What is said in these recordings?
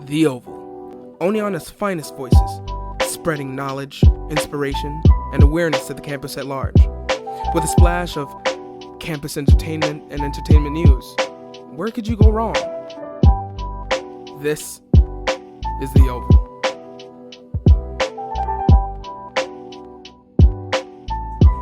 The Oval, only on its finest voices, spreading knowledge, inspiration, and awareness to the campus at large, with a splash of campus entertainment and entertainment news. Where could you go wrong? This is The Oval.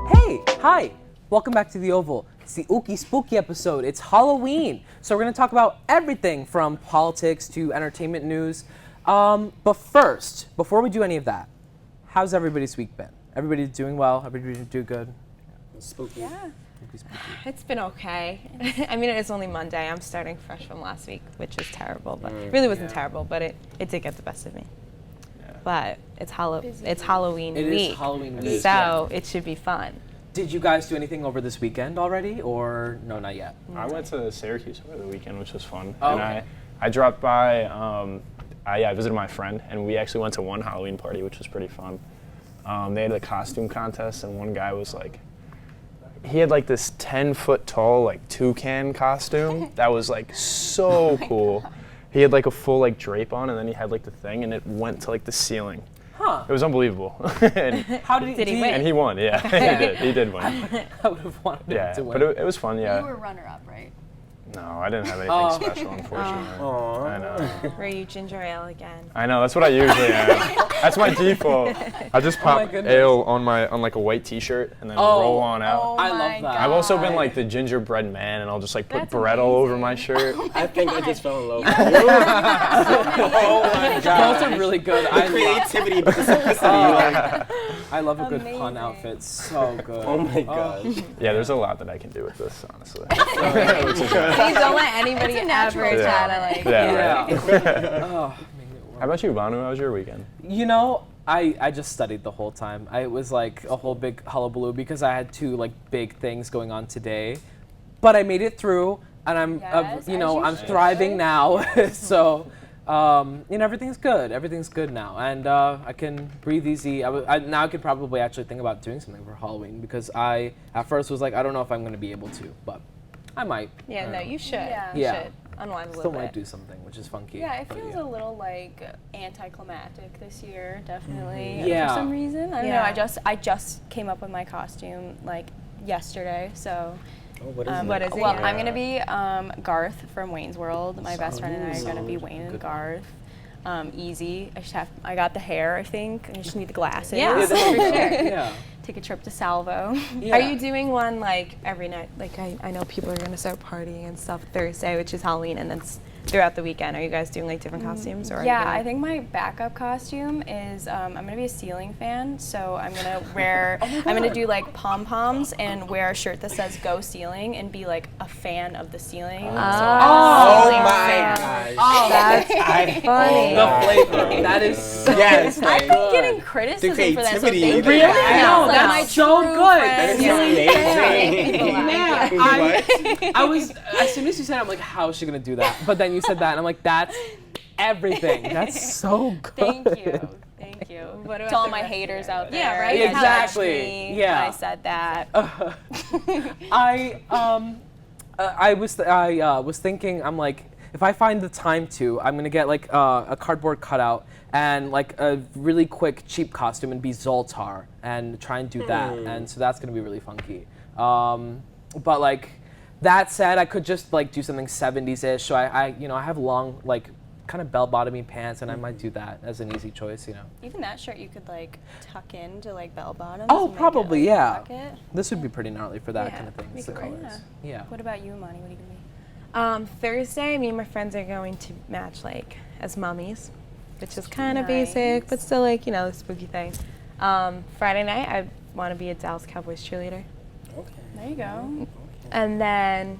Hey, hi, welcome back to The Oval. It's the Icky Spooky episode. It's Halloween, so we're gonna talk about everything from politics to entertainment news. But first, before we do any of that, how's everybody's week been? Everybody doing well? Everybody doing good? Spooky. Yeah. Spooky. It's been okay. I mean, it is only Monday. I'm starting fresh from last week, which is terrible, but it really wasn't terrible, but it did get the best of me. Yeah. But it's Halloween week. It is Halloween week. So it should be fun. Did you guys do anything over this weekend already, or no, not yet? I went to Syracuse over the weekend, which was fun. Oh, and okay. I dropped by, I visited my friend, and we actually went to one Halloween party, which was pretty fun. They had a costume contest, and one guy was like, he had like this 10-foot tall like toucan costume that was like so cool. He had like a full like drape on, and then he had like the thing, and it went to like the ceiling. Huh. It was unbelievable. And How did he win? And he won, yeah. He did win. I would have wanted him to win. But it was fun, yeah. You were runner-up, right? No, I didn't have anything special, unfortunately. I know. Were you ginger ale again? I know, that's what I usually am. That's my default. I just pop ale on like a white t-shirt and then roll on out. Oh I love that. I've also been like the gingerbread man, and I'll just like put That's bread all over amazing. my shirt. I think I just fell in love with you. Oh my god. Those are really good. The creativity, but the simplicity. I love a good Amazing. pun outfit. So good. Oh my gosh. Yeah, there's a lot that I can do with this, honestly. Please don't let anybody It's a natural ever try talent. to Yeah, right. Oh, How about you, Bhanu? How was your weekend? you know, I just studied the whole time. It was like a whole big hullabaloo because I had two like big things going on today, but I made it through, and I'm Yes, you know, as you I'm should. thriving now. So you know, everything's good. Everything's good now, and I can breathe easy. Now I could probably actually think about doing something for Halloween, because I at first was like, I don't know if I'm going to be able to, but I might. Yeah, no, you should. Yeah. You Yeah. should. Unwind a Still little might bit. do something, which is funky. Yeah, it but feels a little like anticlimactic this year, definitely. Yeah. For some reason, I don't Yeah. know. I just came up with my costume like yesterday, so. Oh, what is it? What is it? Well, Yeah. I'm gonna be Garth from Wayne's World. My best friend and I are gonna be Wayne and Garth. Easy. I got the hair. I think. I just need the glasses. Yeah, Yeah, for sure. yeah. Take a trip to Salvo. Yeah. Are you doing one like every night? Like I know people are gonna start partying and stuff Thursday, which is Halloween, and then throughout the weekend. Are you guys doing like different costumes? Or are you Yeah, gonna- I think my backup costume is I'm gonna be a ceiling fan, so I'm gonna wear I'm gonna do like pom poms and wear a shirt that says "Go Ceiling" and be like a fan of the ceiling. So I'm a Oh ceiling my fan. gosh. Oh, That's funny. the flavor. That is so Yes, I've like, been getting criticism for that. So creativity. thank you. Really? I know, Like, that's my so true good. friends. That is amazing. Man, I was, as soon as you said it, I'm like, how is she gonna do that? But then you said that, and I'm like, that's everything. That's so good. Thank you. Thank you. What about To all the my rest of haters you? out there. Yeah, right? you judged Exactly. me Yeah. when I said that. I was thinking, I'm like, if I find the time to, I'm gonna get like a cardboard cutout and like a really quick cheap costume and be Zoltar and try and do that, and so that's gonna be really funky. But like that said, I could just like do something 70s-ish. So I you know, I have long like kind of bell-bottoming pants, and I might do that as an easy choice, you know. Even that shirt you could like tuck into like bell bottoms. Oh, and make it, probably, like, a yeah. pocket. This would be pretty gnarly for that Yeah, kind of thing. be It's the great. colors. Yeah. What about you, Imani? What are you gonna be? Thursday, me and my friends are going to match like as mummies, which is kind of Nice. basic, but still like, you know, the spooky thing. Friday night, I want to be a Dallas Cowboys cheerleader. There you go. And then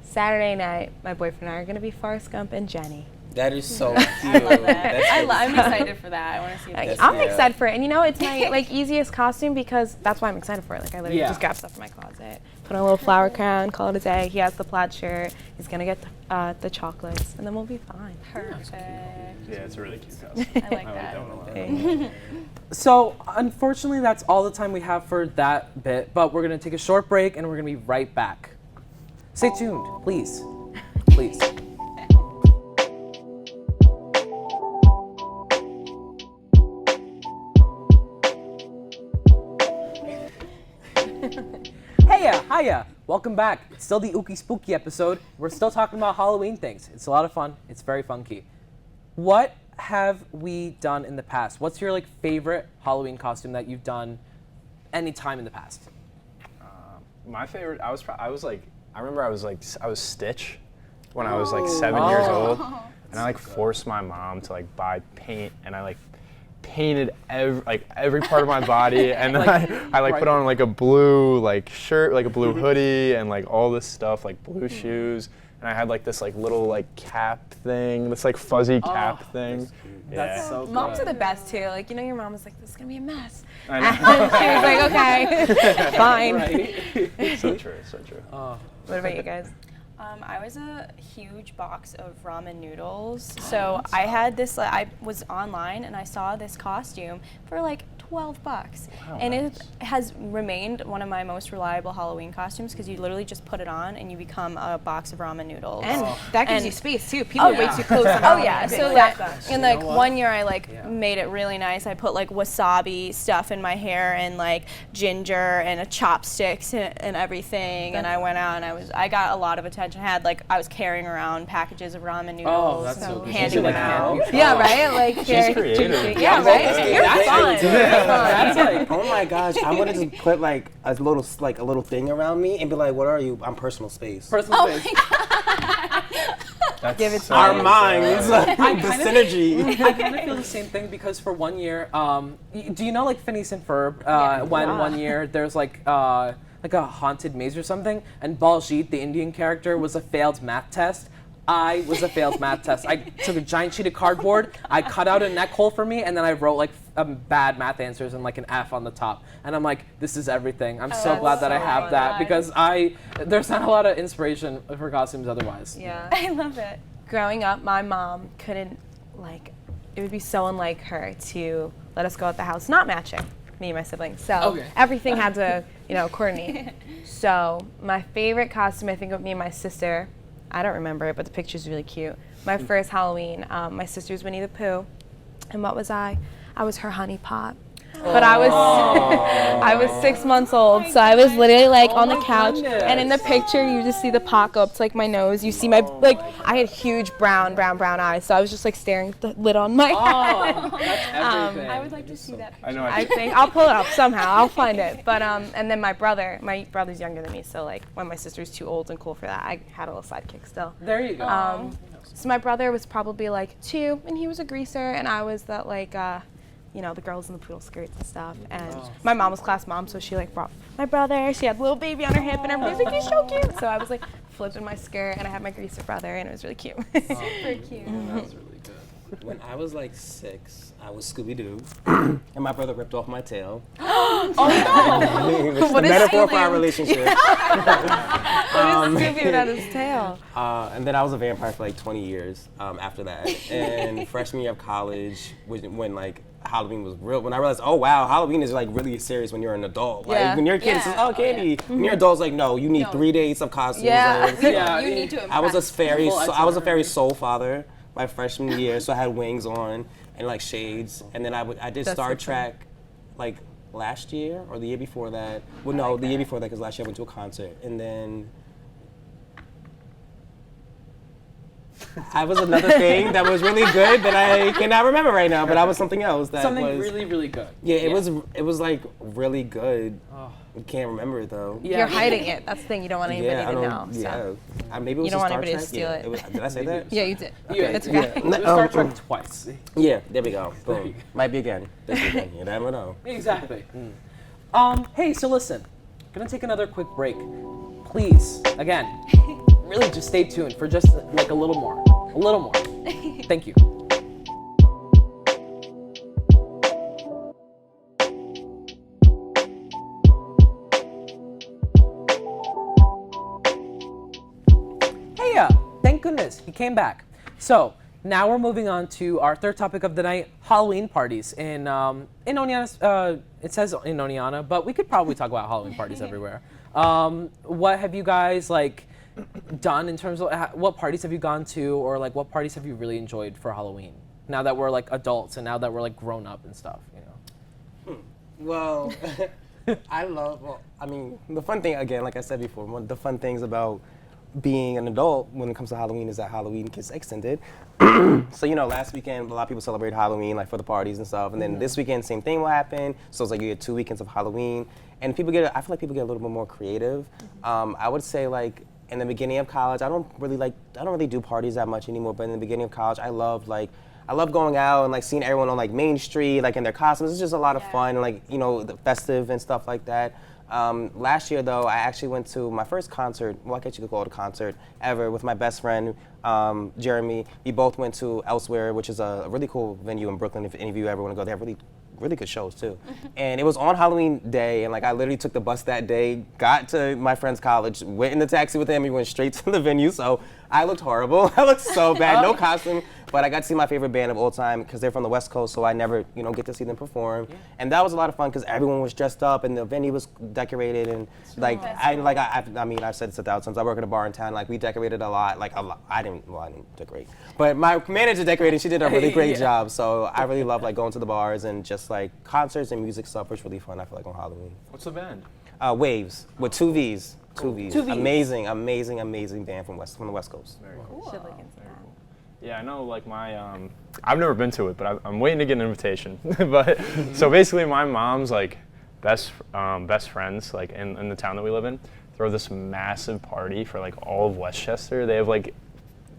Saturday night, my boyfriend and I are going to be Forrest Gump and Jenny. That is so I cute. love that. That's I'm excited for that. I want to see Like, this. I'm yeah. excited for it. And you know, it's my like easiest costume because that's why I'm excited for it. Like I literally Yeah. just grab stuff from my closet, put on a little flower crown, call it a day. He has the plaid shirt. He's going to get the chocolates, and then we'll be fine. Perfect. Yeah, it's a really cute costume. I like that. one a lot. So, unfortunately, that's all the time we have for that bit, but we're going to take a short break, and we're going to be right back. Stay tuned, please. Please. Hiya! Welcome back. It's still the Icky Spooky episode. We're still talking about Halloween things. It's a lot of fun. It's very funky. What have we done in the past? What's your like favorite Halloween costume that you've done any time in the past? My favorite, I remember I was Stitch when I was like 7 years old, and I like forced my mom to like buy paint, and I like painted every part of my body, and then I put on like a blue like shirt, like a blue hoodie, and like all this stuff, like blue shoes, and I had like this like little like cap thing, this like fuzzy cap thing. That's so good. Moms are the best too. Like, you know, your mom was like, this is gonna be a mess. I know. And she was like, okay, fine. Right? So true, so true. What about you guys? I was a huge box of ramen noodles. So I had this, I was online and I saw this costume for like $12. Wow, and nice. it has remained one of my most reliable Halloween costumes because you literally just put it on and you become a box of ramen noodles. And that gives And- you space too. People are way too close. On Oh yeah, so that, and like You know what? one year I like made it really nice. I put like wasabi stuff in my hair and like ginger and a chopsticks and everything. And I went out and I got a lot of attention. I was carrying around packages of ramen noodles. Oh, that's so good. handing them out. Candy. Yeah, right. Like She's creative. Yeah, right. You're fun. That's like Oh my gosh, I would have just put like a little thing around me and be like, "What are you? I'm personal space." personal space. That's Give it so Our sad. minds, the synergy. I kind of feel the same thing because for 1 year, do you know like Phineas and Ferb? When 1 year there's like a haunted maze or something, and Baljeet, the Indian character, was a failed math test. I was a failed math test. I took a giant sheet of cardboard, I cut out a neck hole for me, and then I wrote like bad math answers and like an F on the top. And I'm like, this is everything. I'm so glad that I have that because there's not a lot of inspiration for costumes otherwise. Yeah. I love it. Growing up, my mom couldn't it would be so unlike her to let us go out the house not matching, me and my siblings. So everything had to, coordinate. So my favorite costume, I think of me and my sister, I don't remember it, but the picture's really cute. My first Halloween, my sister's Winnie the Pooh, and what was I? I was her honey pot. But I was 6 months old, so I was literally like on the couch, and in the picture you just see the pot go up to like my nose. You see my I had huge brown eyes, so I was just like staring at the lid on my head. Oh, that's everything. I would like to see that. I know. I think I'll pull it up somehow. I'll find it. But and then my brother's younger than me, so like when my sister's too old and cool for that, I had a little sidekick still. There you go. So my brother was probably like 2, and he was a greaser, and I was that the girls in the poodle skirts and stuff. And my mom was class mom, so she like brought my brother. She had a little baby on her hip, and everybody was like, "He's so cute." So I was like flipped in my skirt, and I had my greaser brother, and it was really cute. Super cute. That's really good. When I was like 6, I was Scooby-Doo, and my brother ripped off my tail. Oh Which is What the is metaphor for Scooby? our relationship. Scooby without his tail. And then I was a vampire for like 20 years after that. And freshman year of college, when like Halloween was real, when I realized, oh wow, Halloween is like really serious when you're an adult. Like Yeah. when you're a kid, it's just, oh candy. When you're adults, like no, you need 3 days of costumes. Yeah. Like, You need to I was a fairy. Full I was a fairy soul father my freshman year, so I had wings on and like shades. And then I did That's Star so Trek, like last year or the year before that. Well, no, the year before that because last year I went to a concert, and then I was another thing that was really good that I cannot remember right now. But I was something else that Something was really, really good. yeah. It was like really good. I can't remember it though. Yeah, You're hiding it. That's the thing. You don't want anybody I to don't. know. So. Yeah, maybe it was You don't a want Star anybody to Trek. steal Yeah, it. was, did I say that? Yeah, you did. Yeah, It's yeah. okay. It was Star Trek twice. Yeah, there we go. Boom. Might be again. This weekend. You never know. Exactly. Hey, so listen, gonna take another quick break. Please, again, really just stay tuned for just like a little more. A little more. Thank you. Hey, thank goodness he came back. So now we're moving on to our third topic of the night: Halloween parties in Oneana. It says in Oneana, but we could probably talk about Halloween parties everywhere. What have you guys like done in terms of what parties have you gone to, or like what parties have you really enjoyed for Halloween? Now that we're like adults and now that we're like grown up and stuff, you know. Well, I love, well, I mean, the fun thing, again, like I said before, one of the fun things about being an adult when it comes to Halloween is that Halloween gets extended. So, you know, last weekend, a lot of people celebrate Halloween, like for the parties and stuff. And then this weekend, same thing will happen. So it's like you get 2 weekends of Halloween. And people I feel like people get a little bit more creative. I would say like in the beginning of college, I don't really do parties that much anymore, but in the beginning of college, I love going out and like seeing everyone on like Main Street, like in their costumes. It's just a lot of fun, and like, you know, the festive and stuff like that. Last year though, I actually went to my first concert, well I guess you could call it a concert, ever with my best friend, Jeremy. We both went to Elsewhere, which is a really cool venue in Brooklyn. If any of you ever want to go, they have really good shows too. And it was on Halloween day, and like I literally took the bus that day, got to my friend's college, went in the taxi with him, we went straight to the venue, so I looked horrible. I looked so bad, no costume, but I got to see my favorite band of all time because they're from the West Coast, so I never, you know, get to see them perform. And that was a lot of fun because everyone was dressed up and the venue was decorated, and like I mean I've said this 1,000 times. I work at a bar in town. Like we decorated a lot. Like a lot. I didn't decorate, but my manager decorated. She did a really great job. So I really love like going to the bars and just like concerts and music stuff was really fun. I feel like on Halloween. What's the band? Waves with 2 V's. Two V's. 2 V's. Amazing band from the West Coast. Very cool. Should look into that. Yeah, I know, like my, I've never been to it, but I'm waiting to get an invitation. But, so basically my mom's like best friends, like in the town that we live in, throw this massive party for like all of Westchester. They have like,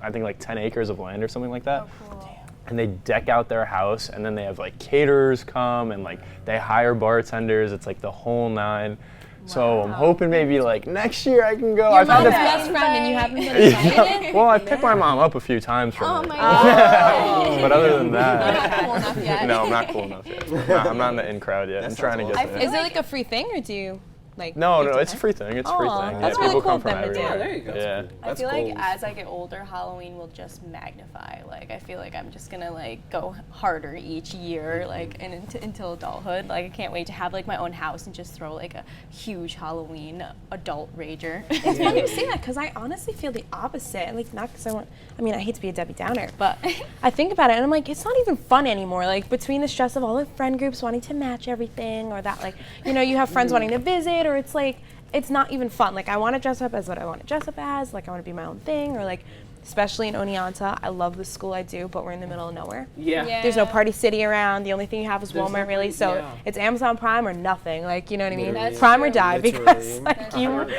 I think like 10 acres of land or something like that. Oh, cool. And they deck out their house, and then they have like caterers come, and like they hire bartenders. It's like the whole nine. So I'm hoping maybe like next year I can go. Your I've had mom's a- best friend and you haven't been invited? Well, I picked my mom up a few times from Oh it. my god. But other than You're that, not cool enough yet. no, I'm not cool enough yet. I'm not in the in crowd yet. I'm That trying to sounds get awesome. there. Is it like a free thing or do you like? No, you have to it's a pay? free thing. It's a free Aw, thing. that's Yeah, really people cool come of from them to do. everywhere. Yeah, there you go. Yeah. I feel cool. like as I get older, Halloween will just magnify. Like I feel like I'm just gonna like go harder each year, like and until adulthood. Like I can't wait to have like my own house and just throw like a huge Halloween adult rager. It's funny you say that because I honestly feel the opposite. Like not because I hate to be a Debbie Downer, but I think about it and I'm like, it's not even fun anymore. Like between the stress of all the friend groups wanting to match everything, or that like, you know, you have friends wanting to visit, or it's like, it's not even fun. Like I want to dress up as what I want to dress up as. Like I want to be my own thing, or like, especially in Oneonta, I love the school I do, but we're in the middle of nowhere. Yeah. There's no Party City around. The only thing you have is Walmart, really. So yeah. it's Amazon Prime or nothing. Like, you know what I mean? That's Prime or true. die, because like you won't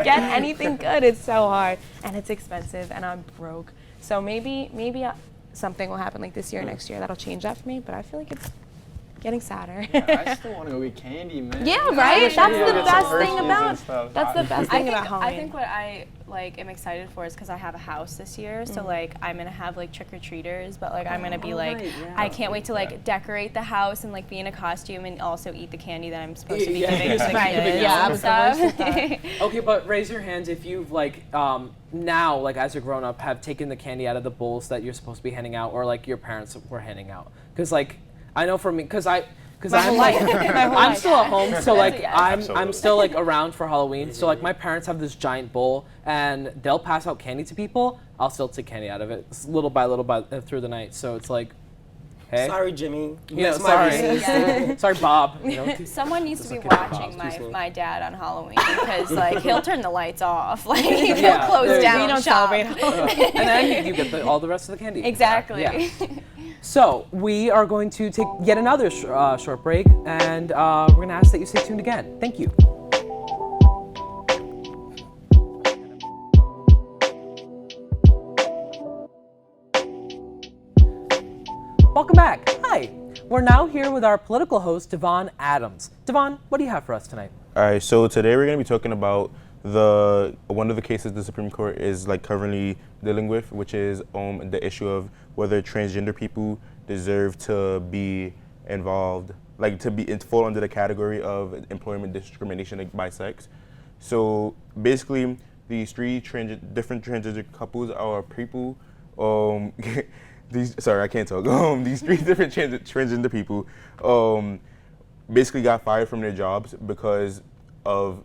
get anything good. It's so hard and it's expensive, and I'm broke. So maybe something will happen like this year, or next year that'll change that for me. But I feel like it's getting sadder. I still want to go get candy, man. Yeah, right. wish That's I could the get some best thing Hershey's and about. stuff. That's the best thing about Halloween. I think what I like am excited for is because I have a house this year, so like I'm gonna have like trick or treaters, but like I'm gonna be like, right, yeah. I can't wait to like decorate the house and like be in a costume and also eat the candy that I'm supposed to be Yeah, giving to the right. kids Yeah, and I'm stuff. Okay, but raise your hands if you've like now, like as a grown up, have taken the candy out of the bowls that you're supposed to be handing out, or like your parents were handing out. Because like I know for me, because I'm like I'm still at home, so like Yes. I'm Absolutely. still like around for Halloween. So like my parents have this giant bowl, and they'll pass out candy to people. I'll still take candy out of it, little by little through the night. So it's like, hey, Sorry, Jimmy. you know, Missed my sorry, Reese's. sorry, Bob. You know, Someone needs to be like a watching Excuse me. my dad on Halloween because like he'll turn the lights off, like he'll Yeah, close there you down go. We don't shop. celebrate and then you get all the rest of the candy. Exactly. Yeah. So we are going to take yet another short break, and we're going to ask that you stay tuned again. Thank you. Welcome back. Hi. We're now here with our political host, Dovonne Adams. Dovonne, what do you have for us tonight? All right, so today we're going to be talking about one of the cases the Supreme Court is like currently dealing with, which is the issue of whether transgender people deserve to be involved, like to fall under the category of employment discrimination by sex. So basically, these three different transgender couples are people. These three different transgender people basically got fired from their jobs because of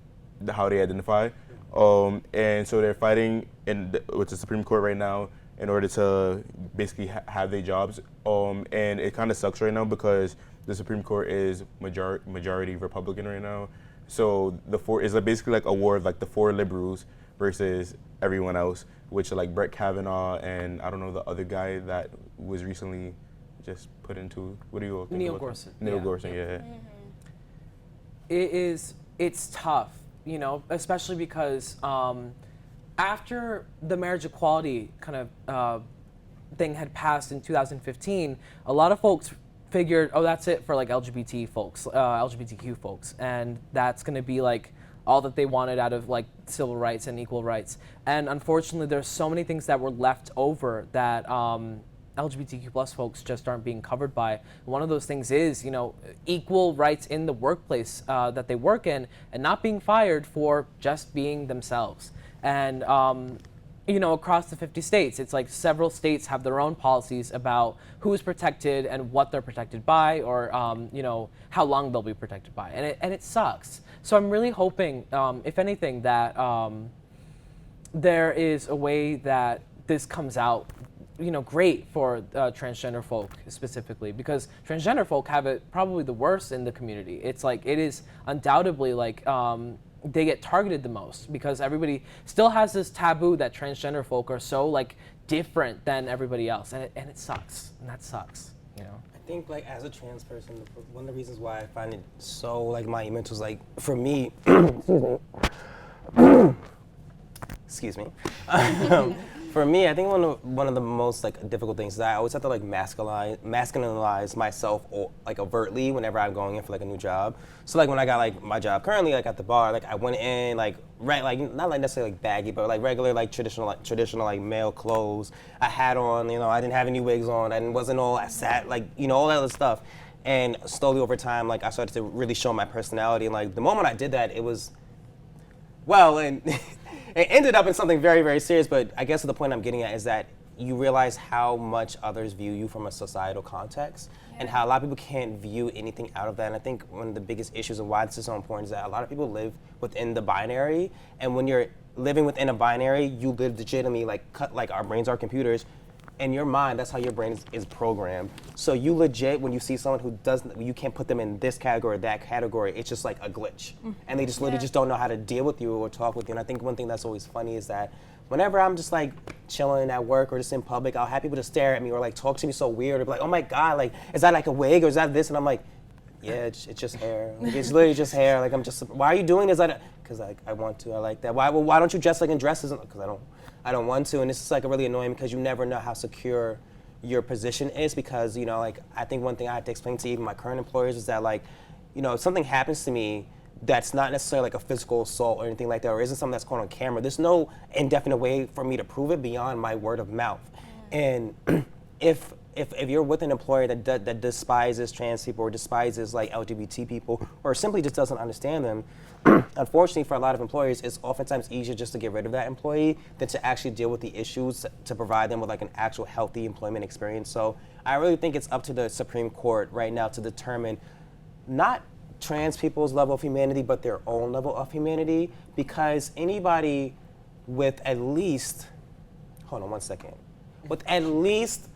how they identify. And so they're fighting with the Supreme Court right now in order to basically have their jobs. And it kind of sucks right now because the Supreme Court is majority Republican right now. So the four is basically like a war of like the four liberals versus everyone else, which are like Brett Kavanaugh and I don't know the other guy that was recently just put into, what do you all think Neil about Gorsuch. Neil Gorsuch, yeah. It's tough, you know, especially because after the marriage equality kind of thing had passed in 2015, a lot of folks figured, oh, that's it for like LGBTQ folks, and that's going to be like all that they wanted out of like civil rights and equal rights. And unfortunately, there's so many things that were left over that LGBTQ plus folks just aren't being covered by. One of those things is, you know, equal rights in the workplace that they work in, and not being fired for just being themselves. And you know, across the 50 states, it's like several states have their own policies about who is protected and what they're protected by, or you know, how long they'll be protected by, and it sucks. So I'm really hoping, if anything, that there is a way that this comes out, you know, great for transgender folk specifically, because transgender folk have it probably the worst in the community. It's like, it is undoubtedly like they get targeted the most because everybody still has this taboo that transgender folk are so like different than everybody else, and it sucks, and that sucks, you know. I think like as a trans person, one of the reasons why I find it so like monumental is like for me, excuse me. For me, I think one of the most like difficult things is that I always have to like masculinize myself or like overtly whenever I'm going in for like a new job. So like when I got like my job currently like at the bar, like I went in like like not like necessarily like baggy, but like regular like traditional like male clothes. I had on, you know, I didn't have any wigs on, I wasn't all sat like, you know, all that other stuff. And slowly over time, like I started to really show my personality. And like the moment I did that, it was, well, and it ended up in something very, very serious, but I guess the point I'm getting at is that you realize how much others view you from a societal context, and how a lot of people can't view anything out of that. And I think one of the biggest issues and why this is so important is that a lot of people live within the binary, and when you're living within a binary, you live legitimately like our brains are computers. In your mind, that's how your brain is programmed. So you legit, when you see someone who doesn't, you can't put them in this category or that category, it's just like a glitch. And they just literally just don't know how to deal with you or talk with you. And I think one thing that's always funny is that whenever I'm just like chilling at work or just in public, I'll have people to stare at me or like talk to me so weird or be like, oh my God, like, is that like a wig or is that this? And I'm like, yeah, it's just hair. Like, it's literally just hair. Like, I'm just, why are you doing this? Because I want to, I like that. Why don't you dress like in dresses? Because I don't want to, and it's like really annoying because you never know how secure your position is, because, you know, like I think one thing I have to explain to even my current employers is that, like, you know, if something happens to me that's not necessarily like a physical assault or anything like that, or isn't something that's caught on camera, there's no indefinite way for me to prove it beyond my word of mouth. And if you're with an employer that despises trans people or despises like LGBT people or simply just doesn't understand them, unfortunately for a lot of employers, it's oftentimes easier just to get rid of that employee than to actually deal with the issues to provide them with like an actual healthy employment experience. So I really think it's up to the Supreme Court right now to determine not trans people's level of humanity, but their own level of humanity, because anybody with at least, hold on one second, with at least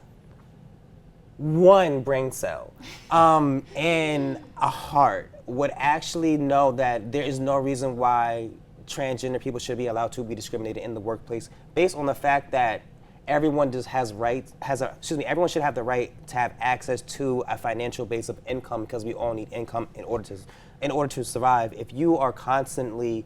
one brain cell and a heart would actually know that there is no reason why transgender people should be allowed to be discriminated in the workplace based on the fact that everyone just has everyone should have the right to have access to a financial base of income, because we all need income in order to survive. If you are constantly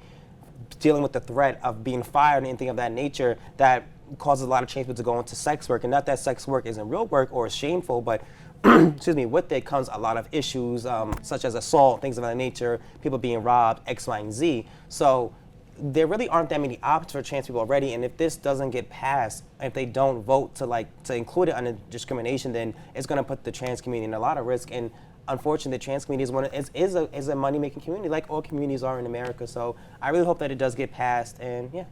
dealing with the threat of being fired and anything of that nature, that causes a lot of trans people to go into sex work, and not that sex work isn't real work or is shameful, but excuse me, with it comes a lot of issues such as assault, things of that nature, people being robbed, X, Y, and Z. So there really aren't that many options for trans people already, and if this doesn't get passed, if they don't vote to include it under discrimination, then it's going to put the trans community in a lot of risk. And unfortunately, the trans community is a money-making community, like all communities are in America. So I really hope that it does get passed, and yeah.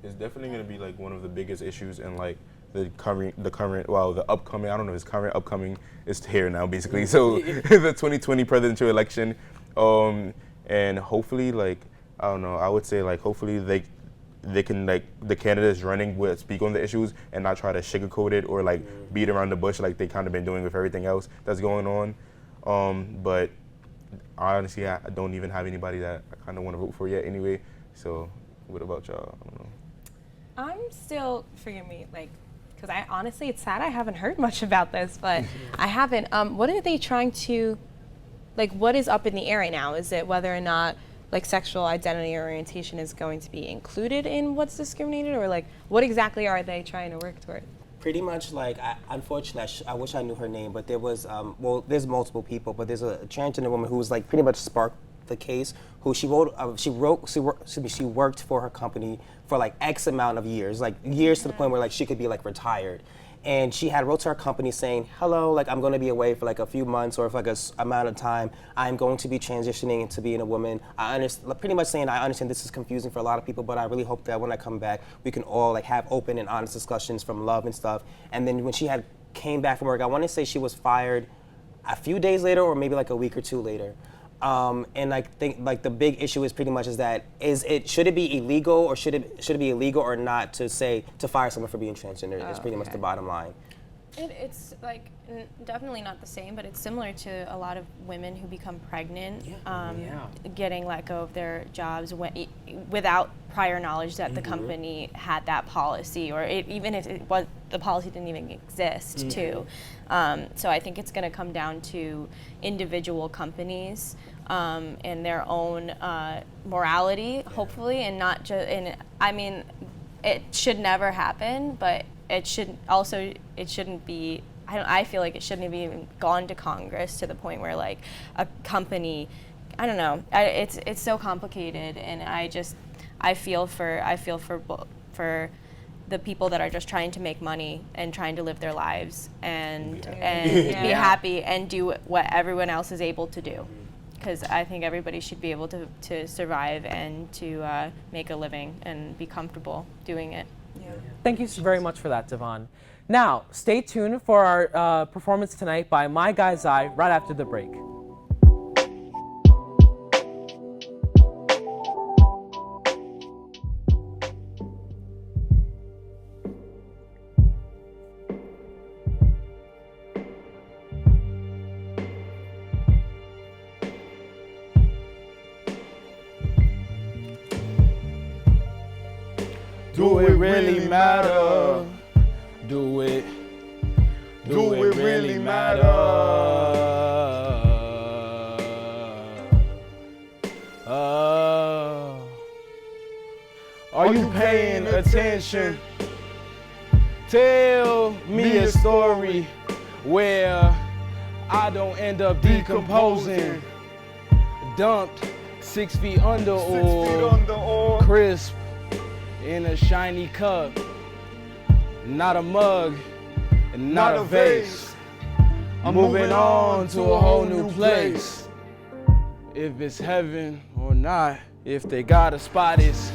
It's definitely going to be like one of the biggest issues in like the upcoming, I don't know if it's current, upcoming, it's here now basically. So the 2020 presidential election, and hopefully like I don't know. I would say like hopefully they can like the candidates running will speak on the issues and not try to sugarcoat it or like beat around the bush like they kind of been doing with everything else that's going on. But honestly, I don't even have anybody that I kind of want to vote for yet anyway. So what about y'all? I don't know. I'm still, forgive me, like, because I honestly, it's sad I haven't heard much about this, but I haven't. What are they trying to, like, what is up in the air right now? Is it whether or not, like, sexual identity or orientation is going to be included in what's discriminated, or, like, what exactly are they trying to work toward? Pretty much, like, unfortunately, I wish I knew her name, but there was, well, there's multiple people, but there's a transgender woman who was, like, pretty much sparked the case, who she worked for her company for, like, X amount of years, like, years to the point where, like, she could be, like, retired. And she had wrote to her company saying, hello, like, I'm going to be away for, like, a few months or for, like, a amount of time. I'm going to be transitioning into being a woman. I understand, pretty much saying, I understand this is confusing for a lot of people, but I really hope that when I come back, we can all, like, have open and honest discussions from love and stuff. And then when she had came back from work, I want to say she was fired a few days later or maybe, like, a week or two later. And I think like the big issue is pretty much is that should it be illegal or should it be illegal or not to fire someone for being transgender is pretty much the bottom line. It's like definitely not the same, but it's similar to a lot of women who become pregnant, getting let go of their jobs without prior knowledge that the company had that policy, or even if it was the policy didn't even exist too. So I think it's going to come down to individual companies and their own morality, hopefully, and not just. And I mean, it should never happen, but it shouldn't be. I feel like it shouldn't have even gone to Congress to the point where like a company, I don't know. It's so complicated, and I feel for the people that are just trying to make money and trying to live their lives and be happy and do what everyone else is able to do. Because I think everybody should be able to survive and to make a living and be comfortable doing it. Yeah. Thank you very much for that, Tavon. Now, stay tuned for our performance tonight by My Guy's Eye right after the break. Do it really matter? Do it really matter? Are you paying attention? Tell me a story where I don't end up decomposing. Dumped 6 feet under or crisp in a shiny cup, not a mug, and not a vase. I'm moving on to a whole new place. If it's heaven or not, if they got a spot, it's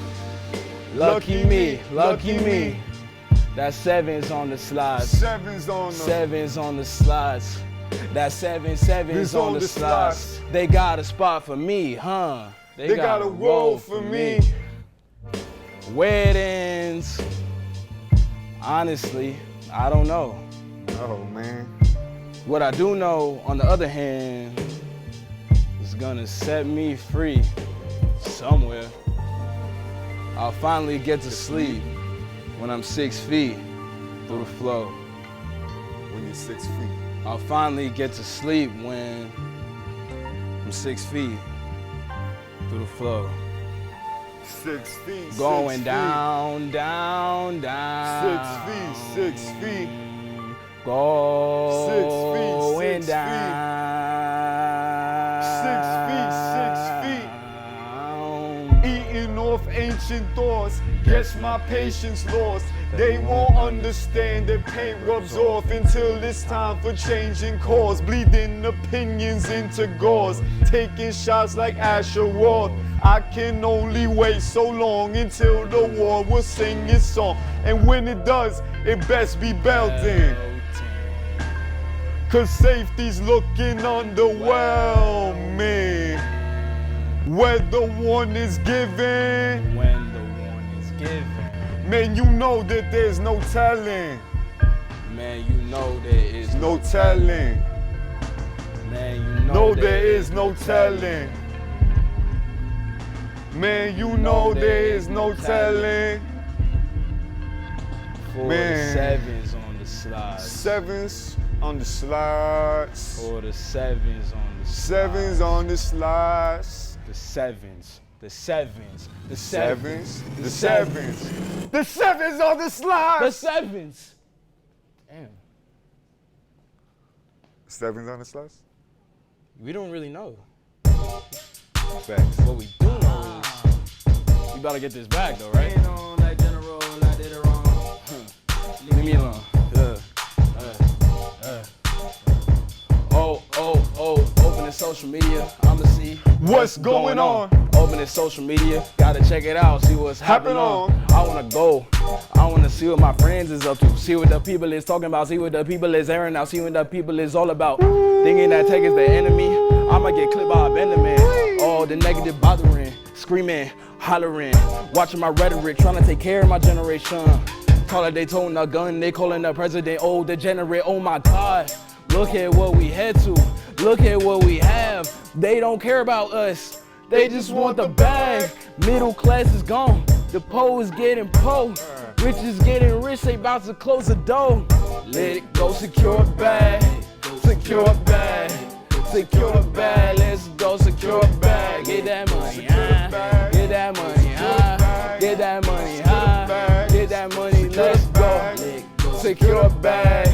lucky me, lucky me. That 7's on the slides. 7's on the slides. That 7's on the slides. They got a spot for me, huh? They got a role for me. Weddings, honestly, I don't know. Oh man. What I do know, on the other hand, is gonna set me free somewhere. I'll finally get to sleep when I'm 6 feet through the flow. When you're 6 feet? I'll finally get to sleep when I'm 6 feet through the flow. 6 feet. Going 6 down, feet. Down, down. 6 feet. Going 6 feet. Down. 6 feet. 6 feet. Eating off ancient thoughts. Guess my patience lost. They won't understand that paint rubs off until it's time for changing course. Bleeding opinions into gauze. Taking shots like Asher Roth. I can only wait so long until the war will sing its song. And when it does, it best be belting. Cause safety's looking underwhelming. When the one is given. When the one is given. Man, you know that there's no telling. Man, you know there is No telling. Man, you know No, there is no telling. Man, you know there is no telling. For Man. the sevens on the slides. Sevens on the slides. For the sevens on the slides. Sevens on the slides. The sevens. The sevens. The Sevens. sevens. The sevens. The sevens on the The slides. sevens. Damn. Sevens on the slides? We don't really know. Facts. What we do know is we about to get this back though, right? Leave me alone. Opening social media, I'ma see What's going on? Opening social media, gotta check it out, see what's happening on. I wanna go, I wanna see what my friends is up to, see what the people is talking about, see what the people is airing out, see what the people is all about. Thinking that Tech is the enemy, I'ma get clipped by a Benjamin. Oh, the negative bothering, screaming, hollering, watching my rhetoric, trying to take care of my generation. Call it Daytona gun, they calling the president, oh, degenerate, oh my God. Look at what we head to, look at what we have. They don't care about us, they just want the bag. Middle class is gone, the po is getting po. Rich is getting rich, they about to close the door. Let it go, secure a bag, secure a bag, secure a bag. Let's go, secure a bag. Get that money, get that money, get that money, get that money. Let's go, secure a bag.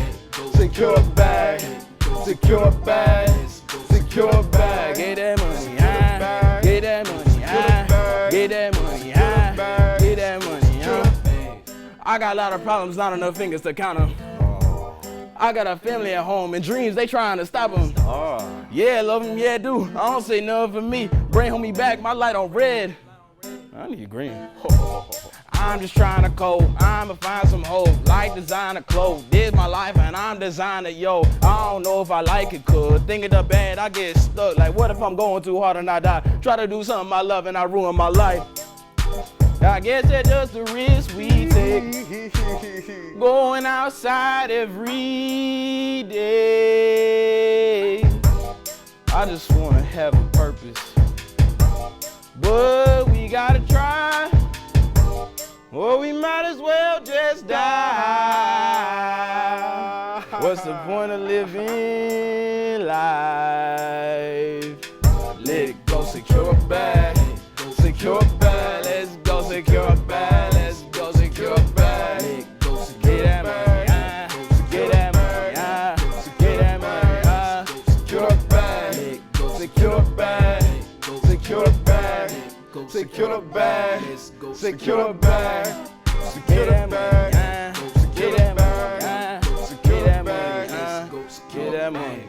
Secure a bag, secure a bag, secure a bag. Get that money, get that money, get that money, get that money. I got a lot of problems, not enough fingers to count them. I got a family at home and dreams, they trying to stop them. Yeah, love them, yeah, do. I don't say nothing for me. Bring homie back, my light on red. I need green. I'm just trying to cope, I'ma find some hope. Like designer clothes, this my life and I'm designer, yo. I don't know if I like it, cause thinking the bad, I get stuck. Like what if I'm going too hard and I die? Try to do something I love and I ruin my life. I guess that's just the risk we take. Going outside every day. I just wanna have a purpose. But we gotta try. Or we might as well just die. What's the point of living life? Let it go, secure a bag. Secure a bag, let's go, secure a bag. Let's go, secure a bag. Get that money, get that money, get that money, secure a bag. Secure a bag, secure a bag. Secure the bag, secure the bag, secure the bag, secure the bag, secure the bag, secure that money.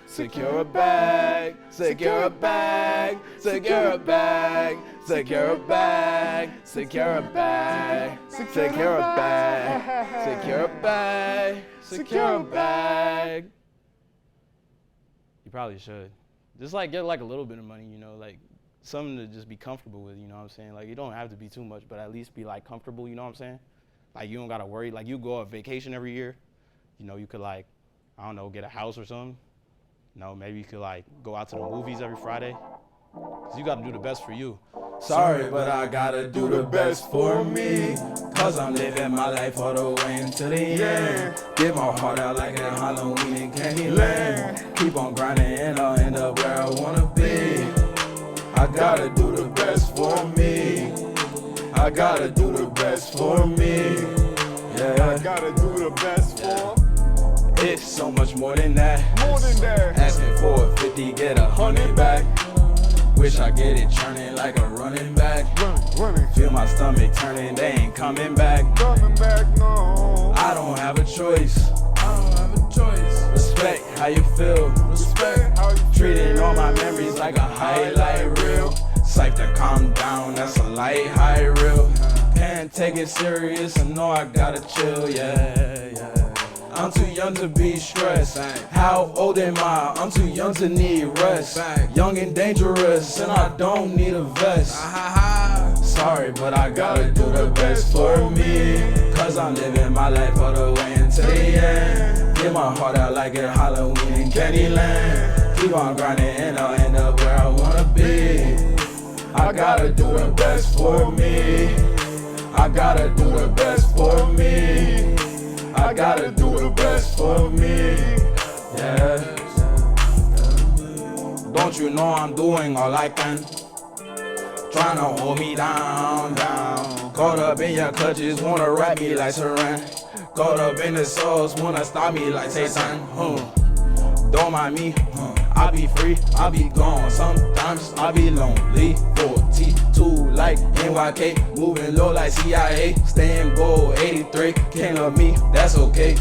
Secure a bag, secure a bag, secure a bag, secure a bag, secure a bag, secure a bag, secure a bag, secure a bag. You probably should. Just like get like a little bit of money, you know, like something to just be comfortable with, you know what I'm saying? Like, you don't have to be too much, but at least be, like, comfortable, you know what I'm saying? Like, you don't got to worry. Like, you go on vacation every year, you know, you could, like, I don't know, get a house or something. You know, maybe you could, like, go out to the movies every Friday. Because you got to do the best for you. Sorry, but I got to do the best for me. Because I'm living my life all the way until the end. Get my heart out like a Halloween in Candyland. Keep on grinding and I'll end up where I want to be. I gotta do the best for me. I gotta do the best for me. Yeah. I gotta do the best for. It's so much more than that. More than that. Asking for a 50, get 100 back. Wish I get it churning like a running back. Running. Feel my stomach turning, they ain't coming back. Coming back, no. I don't have a choice. I don't have a choice. Respect how you feel. Respect how you feel. Treating all my memories like a highlight reel. Psych to calm down, that's a light high reel. Can't take it serious, I know I gotta chill, yeah. I'm too young to be stressed. How old am I? I'm too young to need rest. Young and dangerous, and I don't need a vest. Sorry, but I gotta do the best for me. Cause I'm living my life all the way until the end. Get my heart out like a Halloween in Candyland. Keep on grinding and I'll end up where I wanna be. I gotta do the best for me. I gotta do the best for me. I gotta do the best for me. Yeah. Don't you know I'm doing all I can? Tryna hold me down, down. Caught up in your clutches, wanna wrap me like saran. Caught up in the sauce, wanna stop me like Satan. Don't mind me, I be free, I be gone. Sometimes I be lonely. 42 like NYK, moving low like CIA. Staying gold 83, can't love me, that's okay.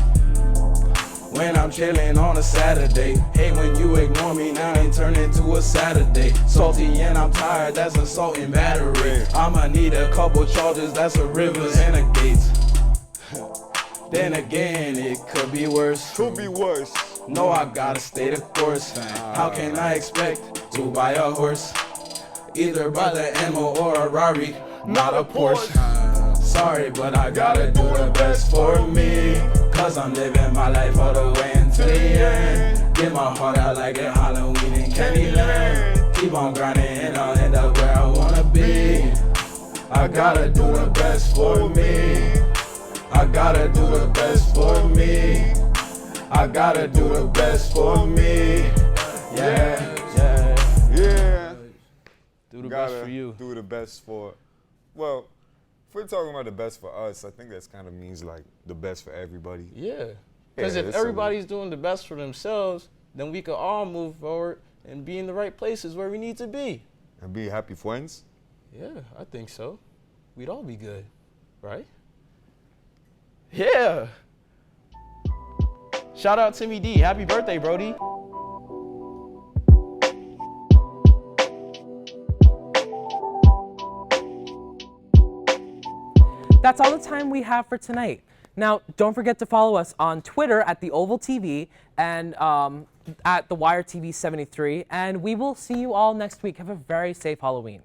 When I'm chillin' on a Saturday, hate when you ignore me, now it turn into a Saturday. Salty and I'm tired, that's assault and battery. I'ma need a couple charges, that's a rivers and a gates. Then again, it could be worse. Could be worse. No, I gotta stay the course. How can I expect to buy a horse? Either by the ammo or a Rari, not a Porsche. Sorry, but I gotta do the best for me. Cause I'm living my life all the way until the end. Get my heart out like a Halloween in Candyland. Keep on grinding and I'll end up where I wanna be. I gotta do the best for me. I gotta do the best for me. I gotta do the best for me. Yeah, yeah, Yeah. do the best for you. Do the best for, well, if we're talking about the best for us, I think that kind of means like the best for everybody. Yeah. Because if everybody's doing the best for themselves, then we can all move forward and be in the right places where we need to be. And be happy friends. Yeah, I think so. We'd all be good, right? Yeah. Shout out Timmy D. Happy birthday, Brody. That's all the time we have for tonight. Now, don't forget to follow us on Twitter at The Oval TV and at the WireTV 73. And we will see you all next week. Have a very safe Halloween.